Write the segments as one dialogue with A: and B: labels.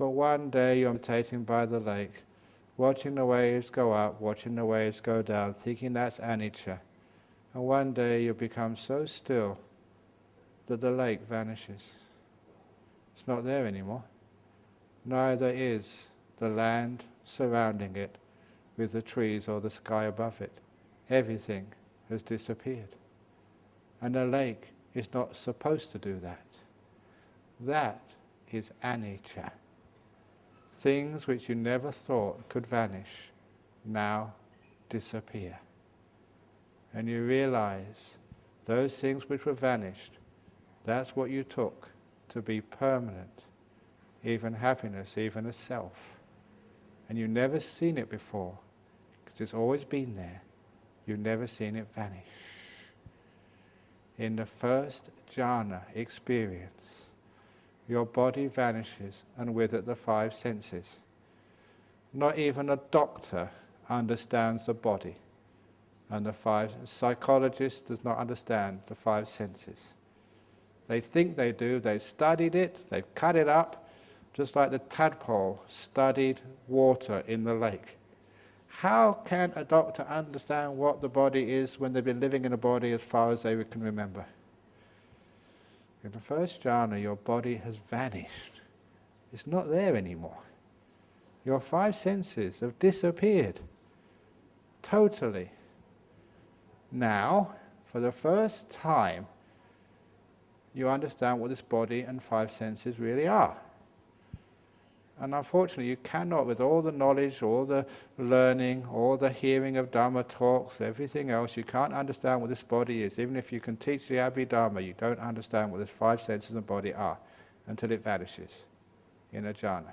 A: But one day you're meditating by the lake, watching the waves go up, watching the waves go down, thinking that's anicca. And one day you become so still that the lake vanishes. It's not there anymore. Neither is the land surrounding it with the trees or the sky above it. Everything has disappeared. And the lake is not supposed to do that. That is anicca. Things which you never thought could vanish now disappear. And you realize those things which were vanished, that's what you took to be permanent, even happiness, even a self. And you've never seen it before, because it's always been there. You've never seen it vanish. In the first jhana experience, your body vanishes, and with it the five senses. Not even a doctor understands the body, and the five psychologist does not understand the five senses. They think they do, they've studied it, they've cut it up, just like the tadpole studied water in the lake. How can a doctor understand what the body is when they've been living in a body as far as they can remember? In the first jhana, your body has vanished. It's not there anymore. Your five senses have disappeared. Totally. Now, for the first time, you understand what this body and five senses really are. And unfortunately, you cannot, with all the knowledge, all the learning, all the hearing of Dhamma talks, everything else, you can't understand what this body is. Even if you can teach the Abhidhamma, you don't understand what this five senses of the body are until it vanishes in a jhana.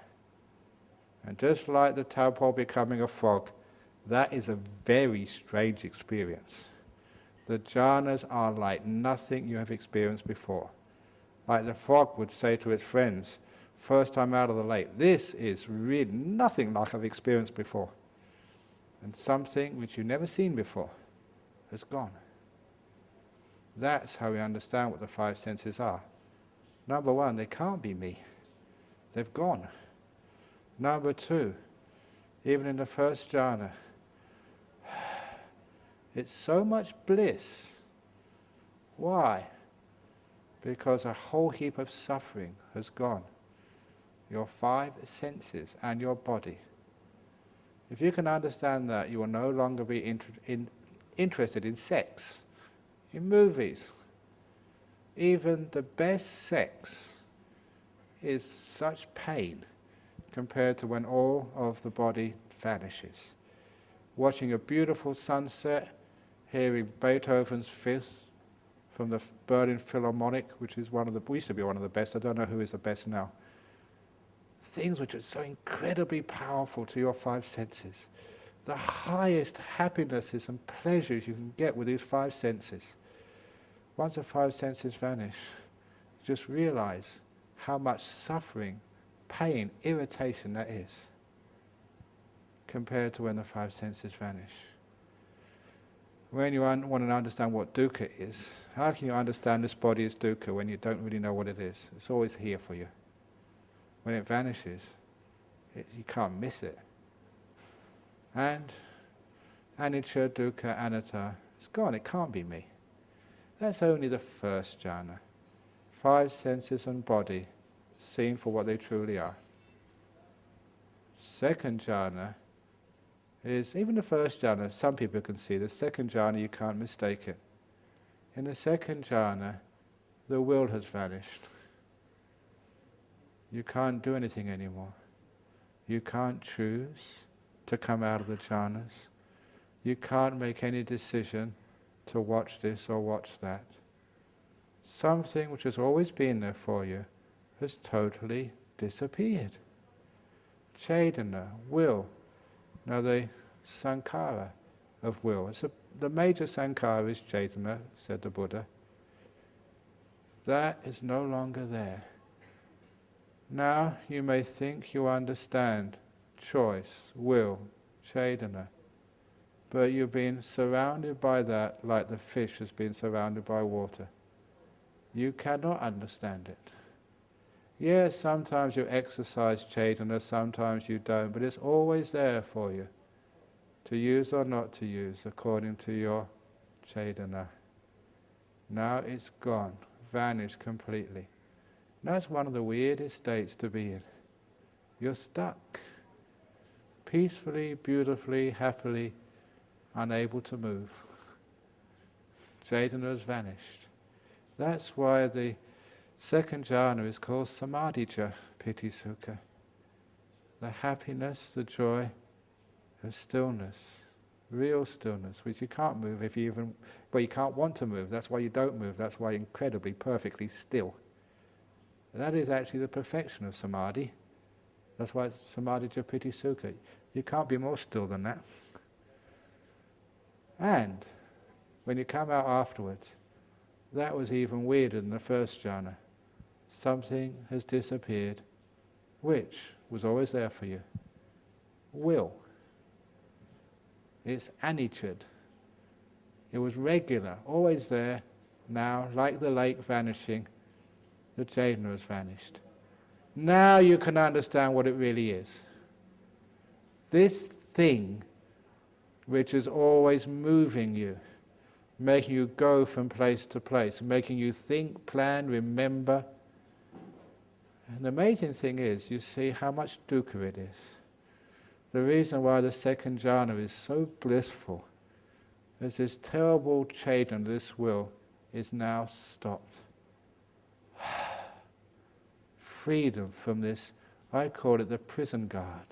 A: And just like the tadpole becoming a frog, that is a very strange experience. The jhanas are like nothing you have experienced before. Like the frog would say to its friends, first time out of the lake, this is really nothing like I've experienced before. And something which you've never seen before has gone. That's how we understand what the five senses are. Number one, they can't be me. They've gone. Number two, even in the first jhana, it's so much bliss. Why? Because a whole heap of suffering has gone. Your five senses and your body. If you can understand that, you will no longer be interested in sex, in movies. Even the best sex is such pain compared to when all of the body vanishes. Watching a beautiful sunset, hearing Beethoven's Fifth from the Berlin Philharmonic, which is used to be one of the best, I don't know who is the best now. Things which are so incredibly powerful to your five senses. The highest happinesses and pleasures you can get with these five senses. Once the five senses vanish, just realize how much suffering, pain, irritation that is compared to when the five senses vanish. When you want to understand what dukkha is, how can you understand this body is dukkha when you don't really know what it is? It's always here for you. When it vanishes, you can't miss it. And anicca, dukkha, anatta, it's gone, it can't be me. That's only the first jhana. Five senses and body seen for what they truly are. Second jhana is, even the first jhana, some people can see. The second jhana, you can't mistake it. In the second jhana, the will has vanished. You can't do anything anymore. You can't choose to come out of the jhanas. You can't make any decision to watch this or watch that. Something which has always been there for you has totally disappeared. Cetana, will. Now the sankhara of will. The major sankhara is cetana, said the Buddha. That is no longer there. Now you may think you understand choice, will, cetana, but you've been surrounded by that like the fish has been surrounded by water. You cannot understand it. Yes, sometimes you exercise Chaitanya, sometimes you don't, but it's always there for you, to use or not to use, according to your Chaitanya. Now it's gone, vanished completely. That's one of the weirdest states to be in. You're stuck, peacefully, beautifully, happily, unable to move. Chaitanya has vanished. That's why the second jhana is called samadhija piti sukha. The happiness, the joy of stillness, real stillness, which you can't move if you even, well, you can't want to move. That's why you don't move. That's why you're incredibly, perfectly still. That is actually the perfection of samadhi. That's why it's samadhija piti sukha. You can't be more still than that. And when you come out afterwards, that was even weirder than the first jhana. Something has disappeared, which was always there for you. Will. It's anicca. It was regular, always there. Now, like the lake vanishing, the Chaitanya has vanished. Now you can understand what it really is. This thing which is always moving you, making you go from place to place, making you think, plan, remember. And the amazing thing is, you see how much dukkha it is. The reason why the second jhana is so blissful is this terrible Chaitanya, this will, is now stopped. Freedom from this, I call it the prison guard.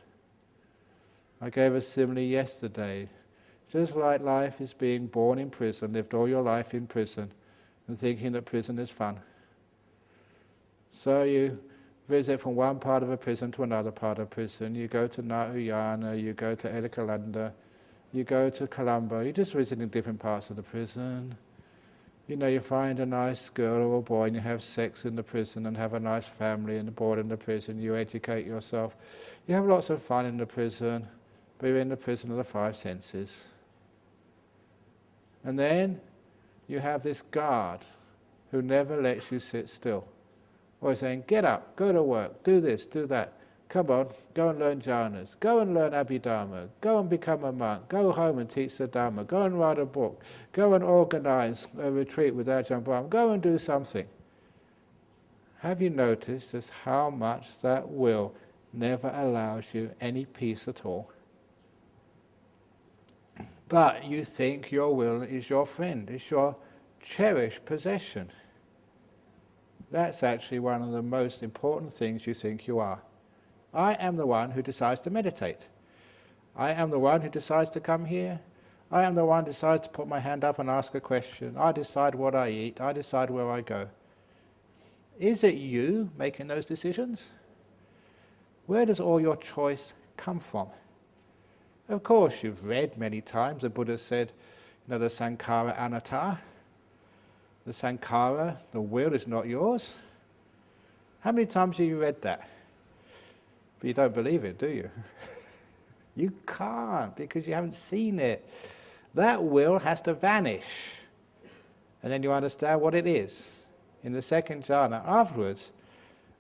A: I gave a simile yesterday. Just like life is being born in prison, lived all your life in prison, and thinking that prison is fun. So you visit from one part of a prison to another part of prison. You go to Narayana, you go to Elikalanda, you go to Colombo. You're just visiting different parts of the prison. You know, you find a nice girl or a boy and you have sex in the prison and have a nice family and board in the prison. You educate yourself. You have lots of fun in the prison, but you're in the prison of the five senses. And then you have this guard who never lets you sit still. Always saying, get up, go to work, do this, do that. Come on, go and learn jhanas, go and learn abhidharma, go and become a monk, go home and teach the Dhamma, go and write a book, go and organize a retreat with Ajahn Brahm, go and do something. Have you noticed just how much that will never allows you any peace at all? But you think your will is your friend, it's your cherished possession. That's actually one of the most important things you think you are. I am the one who decides to meditate. I am the one who decides to come here. I am the one who decides to put my hand up and ask a question. I decide what I eat. I decide where I go. Is it you making those decisions? Where does all your choice come from? Of course, you've read many times, the Buddha said, the sankhara anatta. The sankhara, the will, is not yours. How many times have you read that? But you don't believe it, do you? You can't, because you haven't seen it. That will has to vanish. And then you understand what it is. In the second jhana, afterwards,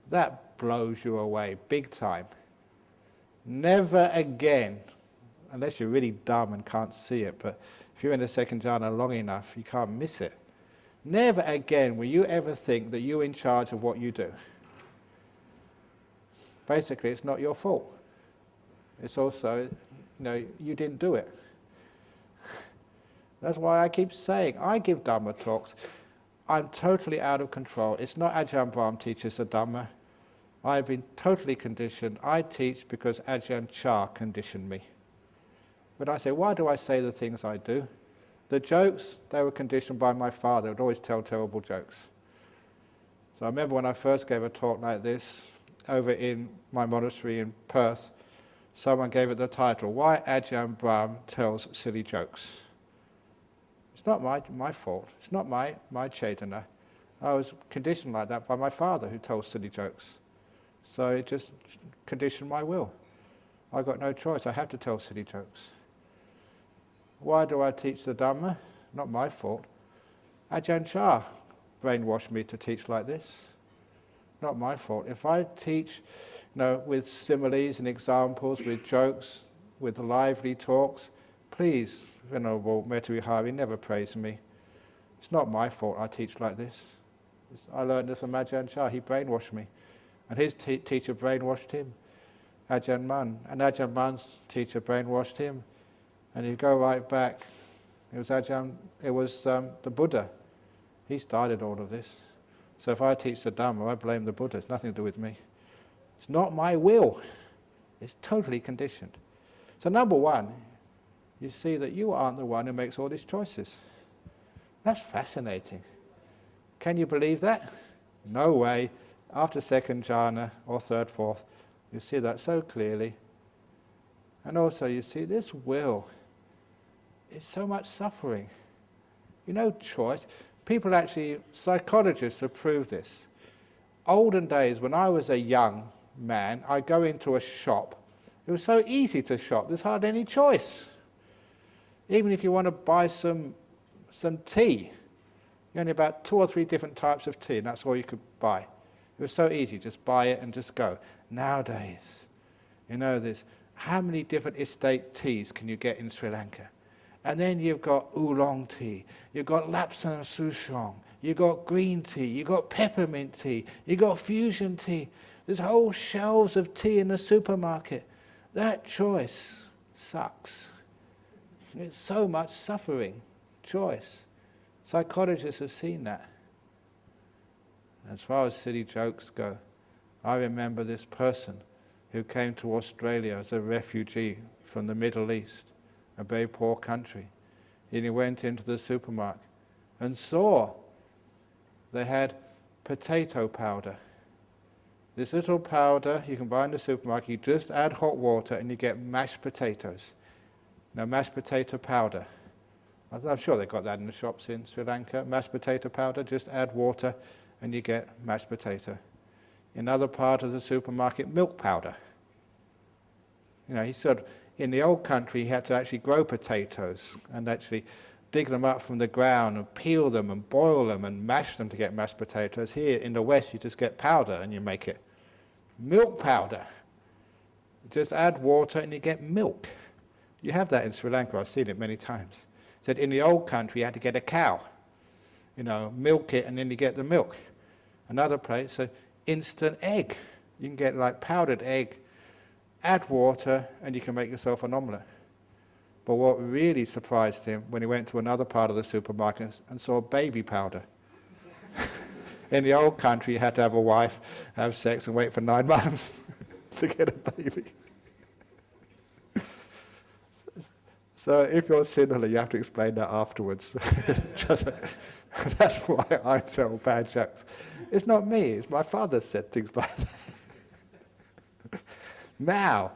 A: that blows you away, big time. Never again, unless you're really dumb and can't see it, but if you're in the second jhana long enough, you can't miss it. Never again will you ever think that you're in charge of what you do. Basically, it's not your fault. It's also, you didn't do it. That's why I keep saying, I give Dhamma talks. I'm totally out of control. It's not Ajahn Brahm teaches the Dhamma. I've been totally conditioned. I teach because Ajahn Chah conditioned me. But I say, why do I say the things I do? The jokes, they were conditioned by my father. He would always tell terrible jokes. So I remember when I first gave a talk like this, over in my monastery in Perth, someone gave it the title, Why Ajahn Brahm Tells Silly Jokes. It's not my fault. It's not my Chaitanya. I was conditioned like that by my father who tells silly jokes. So it just conditioned my will. I got no choice. I have to tell silly jokes. Why do I teach the Dhamma? Not my fault. Ajahn Chah brainwashed me to teach like this. Not my fault. If I teach, with similes and examples, with jokes, with lively talks, please, Venerable Metavihari, never praise me. It's not my fault I teach like this. I learned this from Ajahn Chah. He brainwashed me. And his teacher brainwashed him, Ajahn Mun. And Ajahn Mun's teacher brainwashed him. And you go right back, it was the Buddha. He started all of this. So if I teach the Dhamma, I blame the Buddha. It's nothing to do with me. It's not my will. It's totally conditioned. So number one, you see that you aren't the one who makes all these choices. That's fascinating. Can you believe that? No way. After second jhana or third, fourth, you see that so clearly. And also you see this will is so much suffering. Choice. People actually, psychologists have proved this. Olden days, when I was a young man, I'd go into a shop. It was so easy to shop, there's hardly any choice. Even if you want to buy some tea, you only about 2 or 3 different types of tea, and that's all you could buy. It was so easy, just buy it and just go. Nowadays, there's how many different estate teas can you get in Sri Lanka? And then you've got oolong tea, you've got lapsang souchong, you've got green tea, you've got peppermint tea, you've got fusion tea. There's whole shelves of tea in the supermarket. That choice sucks. It's so much suffering, choice. Psychologists have seen that. As far as silly jokes go, I remember this person who came to Australia as a refugee from the Middle East, a very poor country. And he went into the supermarket and saw they had potato powder. This little powder you can buy in the supermarket, you just add hot water and you get mashed potatoes. Now mashed potato powder, I'm sure they've got that in the shops in Sri Lanka, mashed potato powder, just add water and you get mashed potato. In other part of the supermarket, milk powder. He said, in the old country, he had to actually grow potatoes and actually dig them up from the ground and peel them and boil them and mash them to get mashed potatoes. Here in the West, you just get powder and you make it. Milk powder. Just add water and you get milk. You have that in Sri Lanka. I've seen it many times. He said in the old country, you had to get a cow, milk it and then you get the milk. Another place, so instant egg. You can get like powdered egg, add water, and you can make yourself an omelette. But what really surprised him when he went to another part of the supermarket and saw baby powder. In the old country, you had to have a wife, have sex, and wait for 9 months to get a baby. So if you're sinhala, you have to explain that afterwards. That's why I tell bad jokes. It's not me, it's my father said things like that. Now,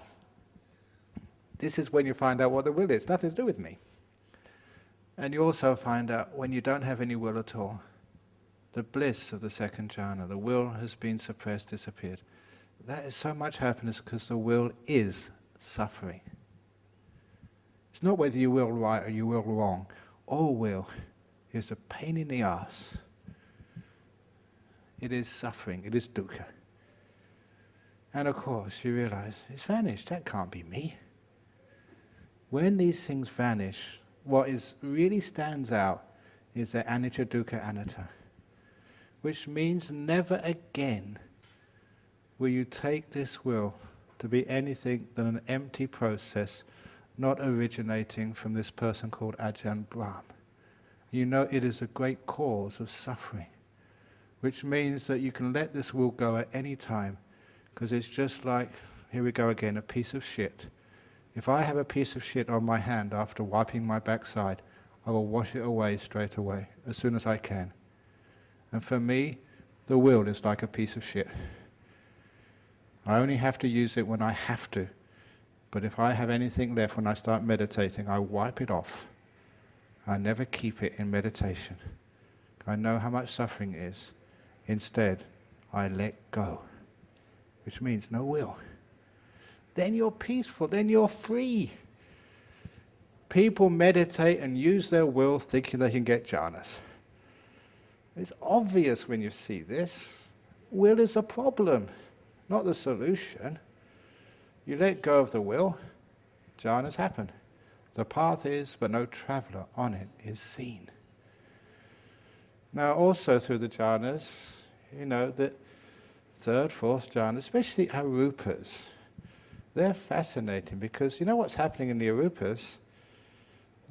A: this is when you find out what the will is. Nothing to do with me. And you also find out when you don't have any will at all, the bliss of the second jhana, the will has been suppressed, disappeared. That is so much happiness because the will is suffering. It's not whether you will right or you will wrong. All will is a pain in the ass. It is suffering, it is dukkha. And of course you realize, it's vanished, that can't be me. When these things vanish, what really stands out is the anicca, dukkha, anatta, which means never again will you take this will to be anything than an empty process not originating from this person called Ajahn Brahm. You know it is a great cause of suffering, which means that you can let this will go at any time, because it's just like, here we go again, a piece of shit. If I have a piece of shit on my hand after wiping my backside, I will wash it away straight away, as soon as I can. And for me, the will is like a piece of shit. I only have to use it when I have to. But if I have anything left when I start meditating, I wipe it off. I never keep it in meditation. I know how much suffering is. Instead, I let go, which means no will. Then you're peaceful, then you're free. People meditate and use their will thinking they can get jhanas. It's obvious when you see this. Will is a problem, not the solution. You let go of the will, jhanas happen. The path is, but no traveller on it is seen. Now also through the jhanas, the third, fourth jhana, especially arupas, they're fascinating because you know what's happening in the arupas?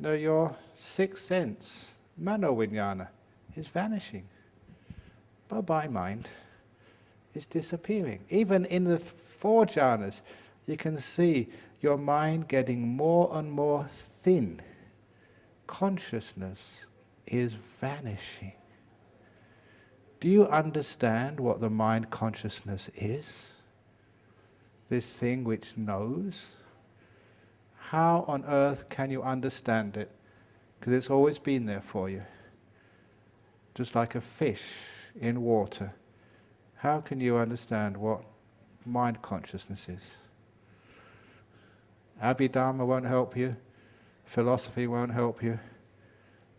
A: Your sixth sense, mano-vinyana, is vanishing. Bye-bye mind. It's disappearing. Even in the four jhanas, you can see your mind getting more and more thin. Consciousness is vanishing. Do you understand what the mind consciousness is? This thing which knows? How on earth can you understand it? Because it's always been there for you. Just like a fish in water. How can you understand what mind consciousness is? Abhidharma won't help you. Philosophy won't help you.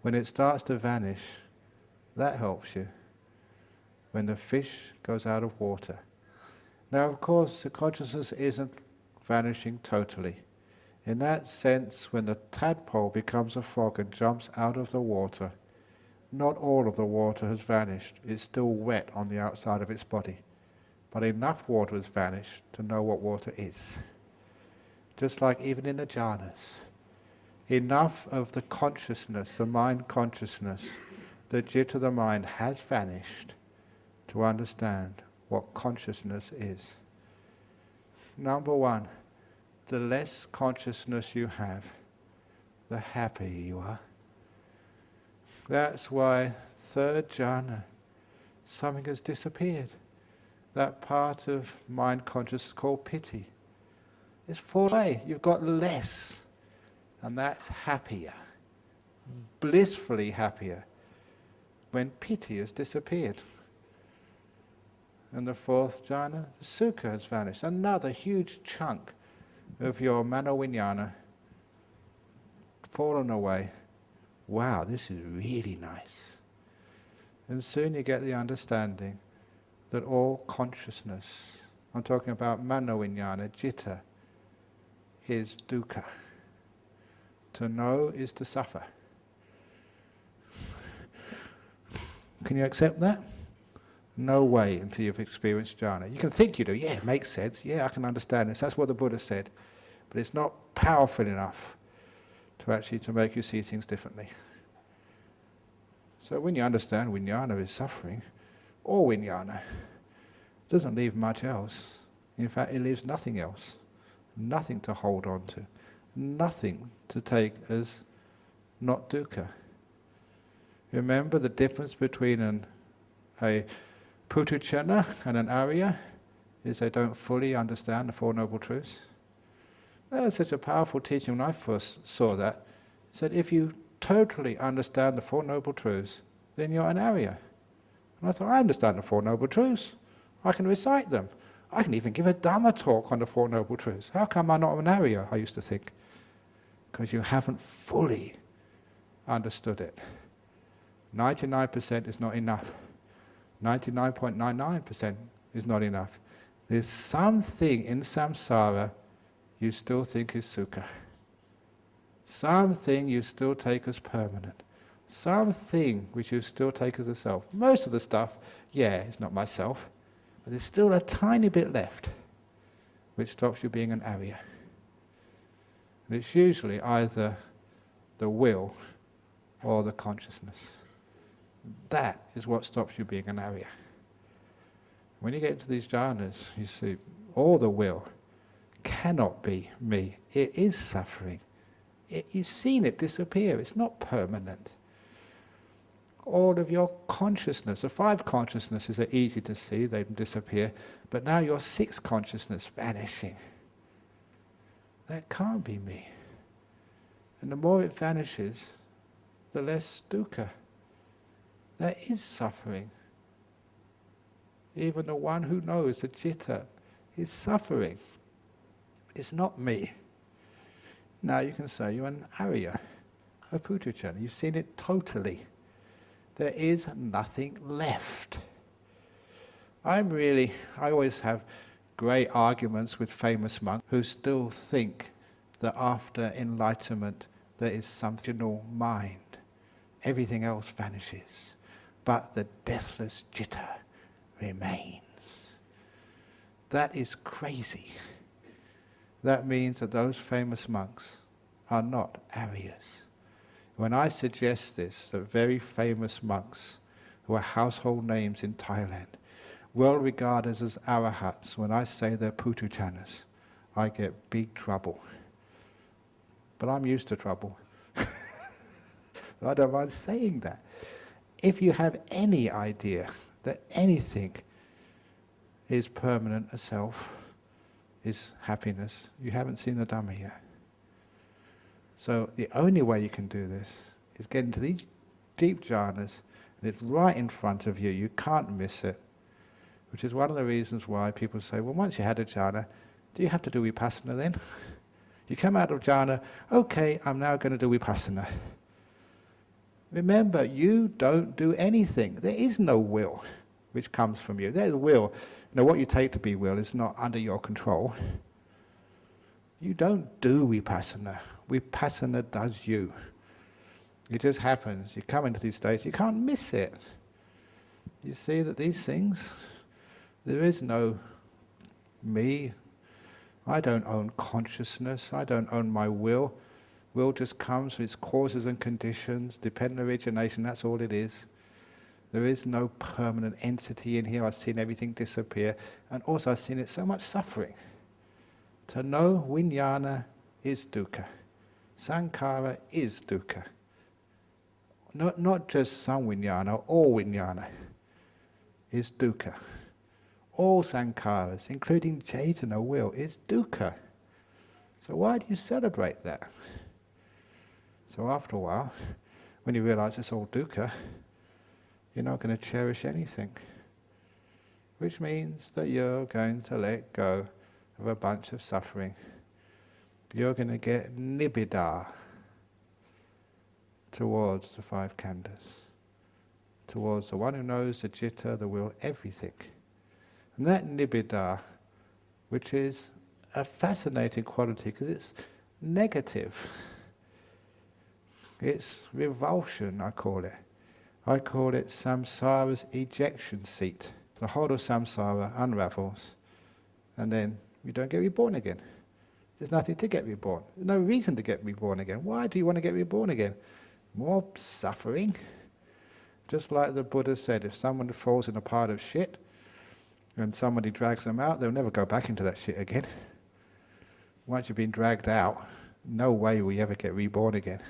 A: When it starts to vanish, that helps you. When the fish goes out of water. Now, of course, the consciousness isn't vanishing totally. In that sense, when the tadpole becomes a frog and jumps out of the water, not all of the water has vanished. It's still wet on the outside of its body. But enough water has vanished to know what water is. Just like even in the jhanas. Enough of the consciousness, the mind consciousness, the jhana of the mind has vanished to understand what consciousness is. Number one, the less consciousness you have, the happier you are. That's why third jhana, something has disappeared. That part of mind consciousness called piti. It's fallen away. You've got less. And that's happier. Blissfully happier. When piti has disappeared. And the fourth jhana, the sukha has vanished. Another huge chunk of your mano-vinyana fallen away. Wow, this is really nice. And soon you get the understanding that all consciousness, I'm talking about mano-vinyana, citta, is dukkha. To know is to suffer. Can you accept that? No way until you've experienced jhana. You can think you do, yeah, it makes sense, yeah, I can understand this, that's what the Buddha said. But it's not powerful enough to make you see things differently. So when you understand vijnana is suffering, or vijnana, doesn't leave much else. In fact, it leaves nothing else. Nothing to hold on to. Nothing to take as not dukkha. Remember the difference between a putuchana and an arya is they don't fully understand the Four Noble Truths. That was such a powerful teaching when I first saw that. It said if you totally understand the Four Noble Truths, then you're an arya. And I thought, I understand the Four Noble Truths. I can recite them. I can even give a Dhamma talk on the Four Noble Truths. How come I'm not an arya, I used to think? Because you haven't fully understood it. 99% is not enough. 99.99% is not enough. There's something in samsara you still think is sukha. Something you still take as permanent. Something which you still take as a self. Most of the stuff, yeah, it's not myself. But there's still a tiny bit left which stops you being an arya. And it's usually either the will or the consciousness. That is what stops you being an arya. When you get into these jhanas, you see all the will cannot be me. It is suffering. You've seen it disappear. It's not permanent. All of your consciousness, the five consciousnesses are easy to see, they disappear, but now your sixth consciousness vanishing. That can't be me. And the more it vanishes, the less dukkha. That is suffering. Even the one who knows the citta is suffering. It's not me. Now you can say you're an arya, a putuchana. You've seen it totally. There is nothing left. I always have great arguments with famous monks who still think that after enlightenment there is some final mind. Everything else vanishes, but the deathless jitta remains. That is crazy. That means that those famous monks are not Aryas. When I suggest this, that very famous monks who are household names in Thailand, well regarded as arahats, when I say they're putuchanas, I get big trouble. But I'm used to trouble. I don't mind saying that. If you have any idea that anything is permanent as self, is happiness, you haven't seen the Dhamma yet. So the only way you can do this is get into these deep jhanas, and it's right in front of you, you can't miss it. Which is one of the reasons why people say, well, once you had a jhana, do you have to do vipassana then? You come out of jhana, okay, I'm now going to do vipassana. Remember, you don't do anything. There is no will which comes from you. There's will. What you take to be will is not under your control. You don't do vipassana. Vipassana does you. It just happens. You come into these states, you can't miss it. You see that these things, there is no me. I don't own consciousness. I don't own my will. Will just comes with its causes and conditions, dependent origination, that's all it is. There is no permanent entity in here. I've seen everything disappear. And also I've seen it so much suffering. To know vijnana is dukkha. Sankhara is dukkha. Not just some vijnana, all vijnana is dukkha. All sankharas, including Chaitanya will, is dukkha. So why do you celebrate that? So after a while, when you realize it's all dukkha, you're not going to cherish anything. Which means that you're going to let go of a bunch of suffering. You're going to get nibbida towards the five khandhas, towards the one who knows the citta, the will, everything. And that nibbida, which is a fascinating quality because it's negative. It's revulsion, I call it. I call it samsara's ejection seat. The whole of samsara unravels, and then you don't get reborn again. There's nothing to get reborn. There's no reason to get reborn again. Why do you want to get reborn again? More suffering. Just like the Buddha said, if someone falls in a pile of shit and somebody drags them out, they'll never go back into that shit again. Once you've been dragged out, no way will you ever get reborn again.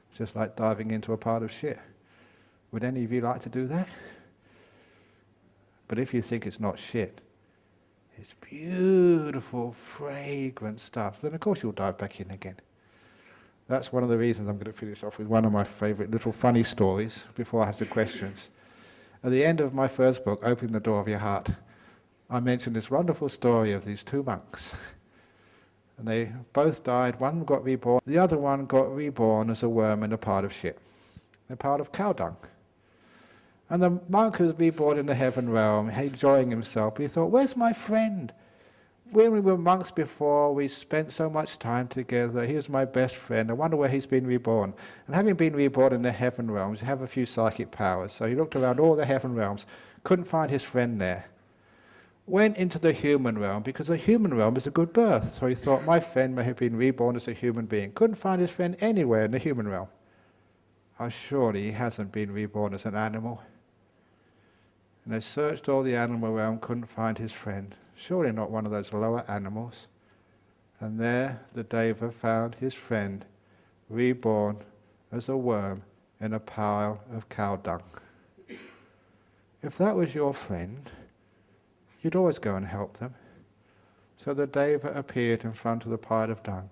A: It's just like diving into a pile of shit. Would any of you like to do that? But if you think it's not shit, it's beautiful, fragrant stuff, then of course you'll dive back in again. That's one of the reasons I'm going to finish off with one of my favourite little funny stories before I have the questions. At the end of my first book, Opening the Door of Your Heart, I mentioned this wonderful story of these two monks. And they both died. One got reborn. The other one got reborn as a worm in a pile of shit, in a pile of cow dung. And the monk who was reborn in the heaven realm, enjoying himself, he thought, where's my friend? When we were monks before, we spent so much time together. He was my best friend. I wonder where he's been reborn. And having been reborn in the heaven realms, you have a few psychic powers. So he looked around all the heaven realms, couldn't find his friend there. Went into the human realm, because the human realm is a good birth. So he thought, my friend may have been reborn as a human being. Couldn't find his friend anywhere in the human realm. Oh, surely he hasn't been reborn as an animal. And they searched all the animal realm, couldn't find his friend. Surely not one of those lower animals. And there the Deva found his friend, reborn as a worm in a pile of cow dung. If that was your friend, you'd always go and help them. So the Deva appeared in front of the pile of dung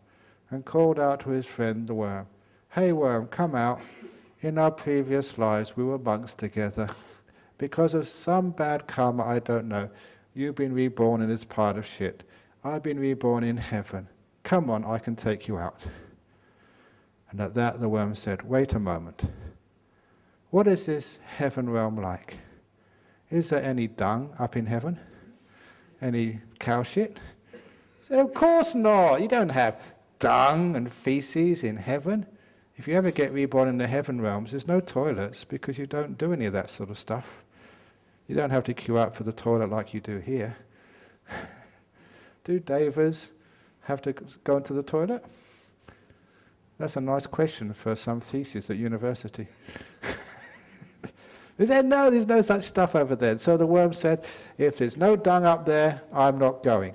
A: and called out to his friend the worm, hey worm, come out. In our previous lives we were monks together. Because of some bad karma I don't know, you've been reborn in this pile of shit. I've been reborn in heaven. Come on, I can take you out. And at that the worm said, wait a moment. What is this heaven realm like? is there any dung up in heaven? Any cow shit? I said, of course not. You don't have dung and feces in heaven. If you ever get reborn in the heaven realms, there's no toilets because you don't do any of that sort of stuff. You don't have to queue up for the toilet like you do here. Do devas have to go into the toilet? That's a nice question for some thesis at university. They said, no, there's no such stuff over there. So the worm said, if there's no dung up there, I'm not going.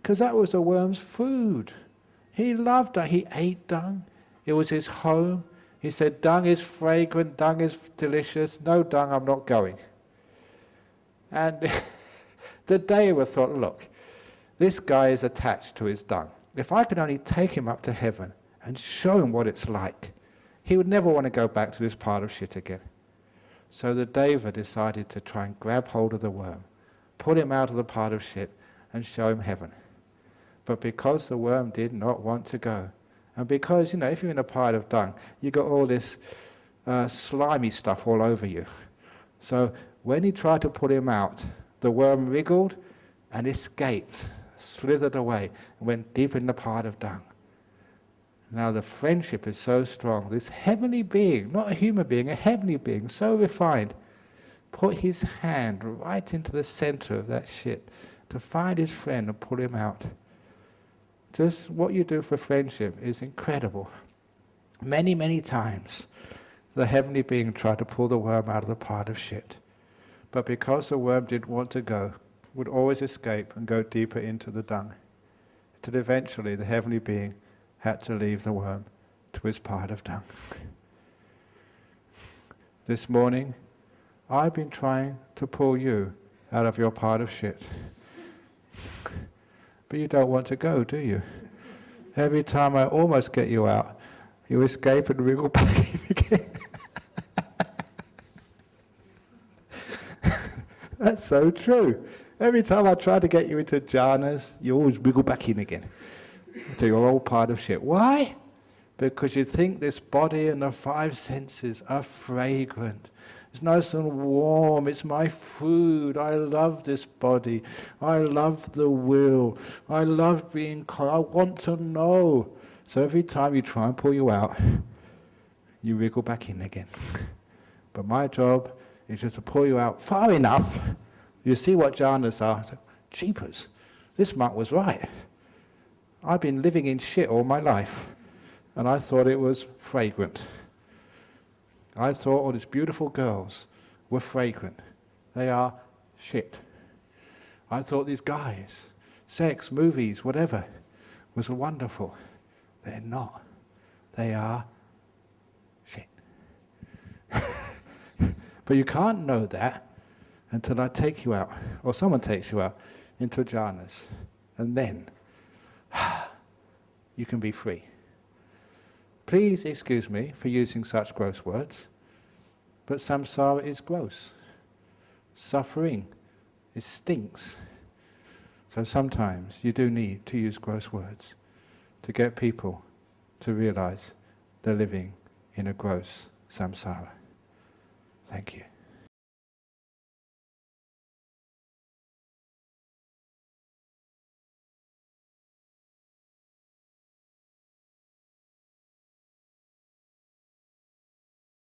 A: Because that was the worm's food. He loved dung. He ate dung. It was his home. He said, dung is fragrant, dung is delicious. No dung, I'm not going. And the Deva thought, look, this guy is attached to his dung. If I could only take him up to heaven and show him what it's like, he would never want to go back to this pile of shit again. So the Deva decided to try and grab hold of the worm, pull him out of the pile of shit and show him heaven. But because the worm did not want to go, and because, if you're in a pile of dung, you got all this slimy stuff all over you. So when he tried to pull him out, the worm wriggled and escaped, slithered away, and went deep in the pile of dung. Now the friendship is so strong. This heavenly being, not a human being, a heavenly being, so refined, put his hand right into the center of that shit to find his friend and pull him out. Just what you do for friendship is incredible. Many, many times the heavenly being tried to pull the worm out of the pile of shit. But because the worm didn't want to go, would always escape and go deeper into the dung. Till eventually the heavenly being had to leave the worm to his pile of dung. This morning, I've been trying to pull you out of your pile of shit. But you don't want to go, do you? Every time I almost get you out, you escape and wriggle back in again. That's so true. Every time I try to get you into jhanas, you always wriggle back in again to your old pile of shit. Why? Because you think this body and the five senses are fragrant. It's nice and warm. It's my food. I love this body. I love the will. I love being I want to know. So every time you try and pull you out, you wriggle back in again. But my job is just to pull you out far enough. You see what jhanas are. So, jeepers, this monk was right. I've been living in shit all my life, and I thought it was fragrant. I thought all these beautiful girls were fragrant. They are shit. I thought these guys, sex, movies, whatever, was wonderful. They're not. They are shit. But you can't know that until I take you out, or someone takes you out, into jhanas. And then you can be free. Please excuse me for using such gross words, but samsara is gross. Suffering, it stinks. So sometimes you do need to use gross words to get people to realize they're living in a gross samsara. Thank you.